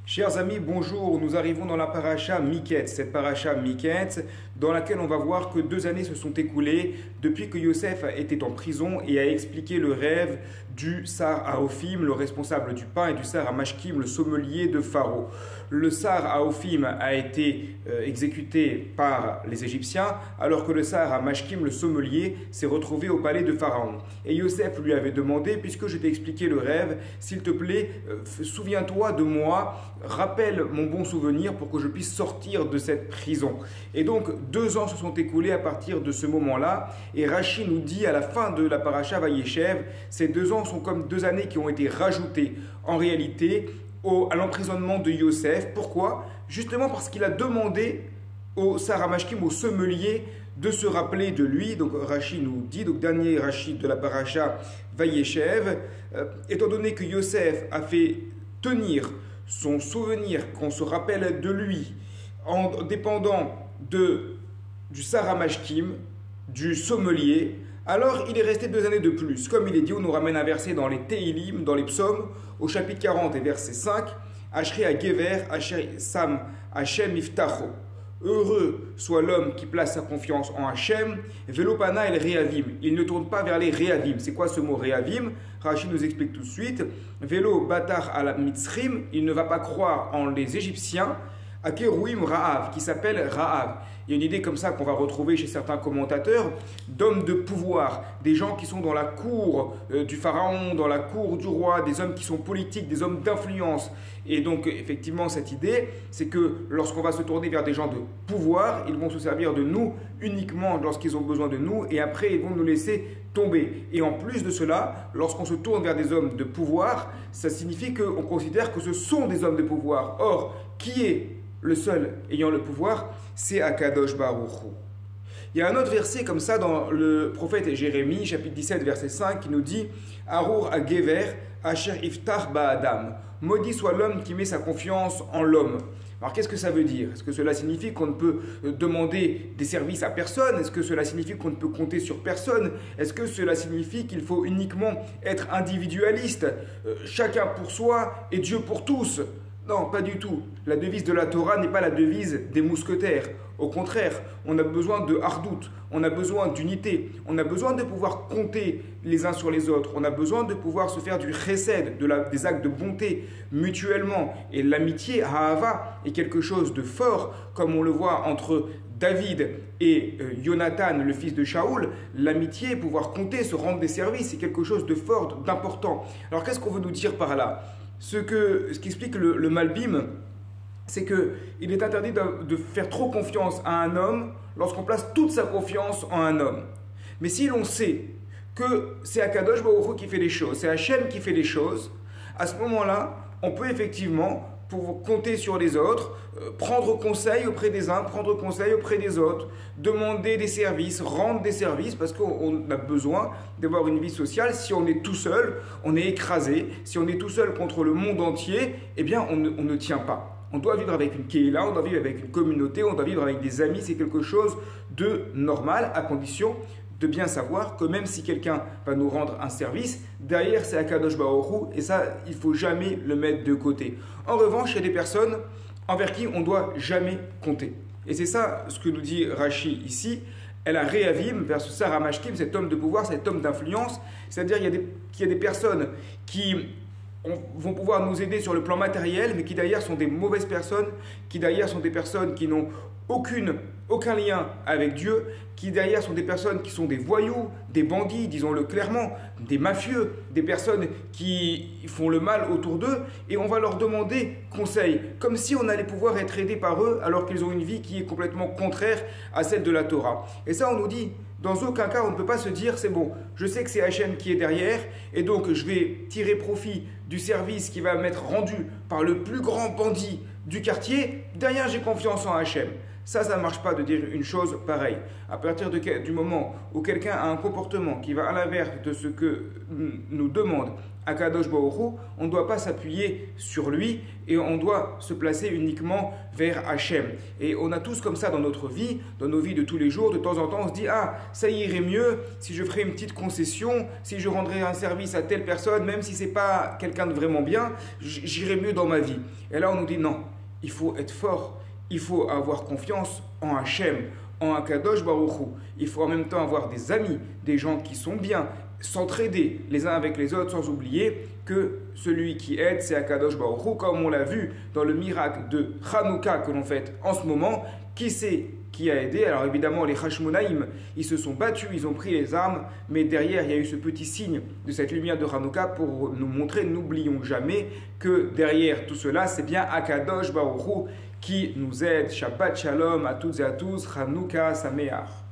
Chers amis, bonjour. Nous arrivons dans la paracha Miketz. Cette paracha Miketz, dans laquelle on va voir que 2 années se sont écoulées depuis que Yosef était en prison et a expliqué le rêve du Sar Haophim, le responsable du pain, et du Sar Hamashkim, le sommelier de Pharaon. Le Sar Haophim a été exécuté par les Égyptiens, alors que le Sar Hamashkim, le sommelier, s'est retrouvé au palais de Pharaon. Et Yosef lui avait demandé, puisque je t'ai expliqué le rêve, s'il te plaît, souviens-toi de moi, rappelle mon bon souvenir pour que je puisse sortir de cette prison. Et donc 2 ans se sont écoulés à partir de ce moment-là, et Rashi nous dit à la fin de la paracha Vayeshev, ces 2 ans sont comme 2 années qui ont été rajoutées en réalité à l'emprisonnement de Yosef. Pourquoi? Justement parce qu'il a demandé au Sar Hamashkim, au sommelier, de se rappeler de lui. Donc Rashi nous dit, donc dernier Rashi de la paracha Vayeshev, étant donné que Yosef a fait tenir son souvenir, qu'on se rappelle de lui, en dépendant du Sar Hamashkim, du sommelier, alors il est resté 2 années de plus. Comme il est dit, on nous ramène un verset dans les Tehilim, dans les psaumes, au chapitre 40 et verset 5, Ashri à Gever, Asher Sam, Hashem Iftacho. Heureux soit l'homme qui place sa confiance en Hachem. Velopana el Rehavim. Il ne tourne pas vers les Rehavim. C'est quoi ce mot Rehavim? Rashi nous explique tout de suite. Velo Batar al Mitzrim. Il ne va pas croire en les Égyptiens. Akerouim Ra'av, qui s'appelle Ra'av. Il y a une idée comme ça qu'on va retrouver chez certains commentateurs d'hommes de pouvoir, des gens qui sont dans la cour du pharaon, dans la cour du roi, des hommes qui sont politiques, des hommes d'influence. Et donc effectivement cette idée, c'est que lorsqu'on va se tourner vers des gens de pouvoir, ils vont se servir de nous uniquement lorsqu'ils ont besoin de nous et après ils vont nous laisser tomber. Et en plus de cela, lorsqu'on se tourne vers des hommes de pouvoir, ça signifie qu'on considère que ce sont des hommes de pouvoir. Or, qui est le seul ayant le pouvoir? C'est Akadosh Baruch Hu. Il y a un autre verset comme ça dans le prophète Jérémie, chapitre 17, verset 5, qui nous dit « Arur Agever, Asher Iftar Ba'adam » Maudit soit l'homme qui met sa confiance en l'homme. Alors qu'est-ce que ça veut dire? Est-ce que cela signifie qu'on ne peut demander des services à personne? Est-ce que cela signifie qu'on ne peut compter sur personne? Est-ce que cela signifie qu'il faut uniquement être individualiste? Chacun pour soi et Dieu pour tous? Non, pas du tout. La devise de la Torah n'est pas la devise des mousquetaires. Au contraire, on a besoin de hardout, on a besoin d'unité, on a besoin de pouvoir compter les uns sur les autres, on a besoin de pouvoir se faire du chesed, des actes de bonté mutuellement. Et l'amitié, Ahava, est quelque chose de fort, comme on le voit entre David et Jonathan, le fils de Shaoul. L'amitié, pouvoir compter, se rendre des services, c'est quelque chose de fort, d'important. Alors qu'est-ce qu'on veut nous dire par là? Ce qui explique le Malbim, c'est qu'il est interdit de faire trop confiance à un homme lorsqu'on place toute sa confiance en un homme. Mais si l'on sait que c'est Akadosh Baruch Hu qui fait les choses, c'est Hachem qui fait les choses, à ce moment-là, on peut effectivement, pour compter sur les autres, prendre conseil auprès des uns, prendre conseil auprès des autres, demander des services, rendre des services, parce qu'on a besoin d'avoir une vie sociale. Si on est tout seul, on est écrasé. Si on est tout seul contre le monde entier, eh bien on ne tient pas. On doit vivre avec une Kéhila, on doit vivre avec une communauté, on doit vivre avec des amis. C'est quelque chose de normal, à condition de bien savoir que même si quelqu'un va nous rendre un service, derrière c'est Akadosh Baruch Hu, et ça, il ne faut jamais le mettre de côté. En revanche, il y a des personnes envers qui on ne doit jamais compter. Et c'est ça ce que nous dit Rashi ici. Elle a Rehavim vers ce Sar Hamashkim, cet homme de pouvoir, cet homme d'influence. C'est-à-dire qu'il y a des personnes qui vont pouvoir nous aider sur le plan matériel, mais qui derrière sont des mauvaises personnes, qui derrière sont des personnes qui n'ont aucun lien avec Dieu, qui derrière sont des personnes qui sont des voyous, des bandits, disons-le clairement, des mafieux, des personnes qui font le mal autour d'eux, et on va leur demander conseil, comme si on allait pouvoir être aidé par eux alors qu'ils ont une vie qui est complètement contraire à celle de la Torah. Et ça, on nous dit, dans aucun cas, on ne peut pas se dire, c'est bon, je sais que c'est Hachem qui est derrière, et donc je vais tirer profit du service qui va m'être rendu par le plus grand bandit du quartier, derrière j'ai confiance en Hachem. Ça ne marche pas de dire une chose pareille. À partir du moment où quelqu'un a un comportement qui va à l'inverse de ce que nous demande Akadosh Baruch Hu, on ne doit pas s'appuyer sur lui et on doit se placer uniquement vers Hachem. Et on a tous comme ça dans notre vie, dans nos vies de tous les jours, de temps en temps on se dit « Ah, ça irait mieux si je ferais une petite concession, si je rendrais un service à telle personne, même si ce n'est pas quelqu'un quelqu'un de vraiment bien, j'irai mieux dans ma vie. Et là, on nous dit non, il faut être fort, il faut avoir confiance en Hachem, en Akadosh Baruch Hu. Il faut en même temps avoir des amis, des gens qui sont bien, s'entraider les uns avec les autres, sans oublier que celui qui aide, c'est Akadosh Baruch Hu, comme on l'a vu dans le miracle de Hanouka que l'on fête en ce moment. Qui c'est qui a aidé? Alors évidemment, les Hashmonaïm, ils se sont battus, ils ont pris les armes, mais derrière, il y a eu ce petit signe de cette lumière de Hanouka pour nous montrer, n'oublions jamais que derrière tout cela, c'est bien Akadosh Baruch Hu qui nous aide. Shabbat Shalom à toutes et à tous, Hanouka Sameach.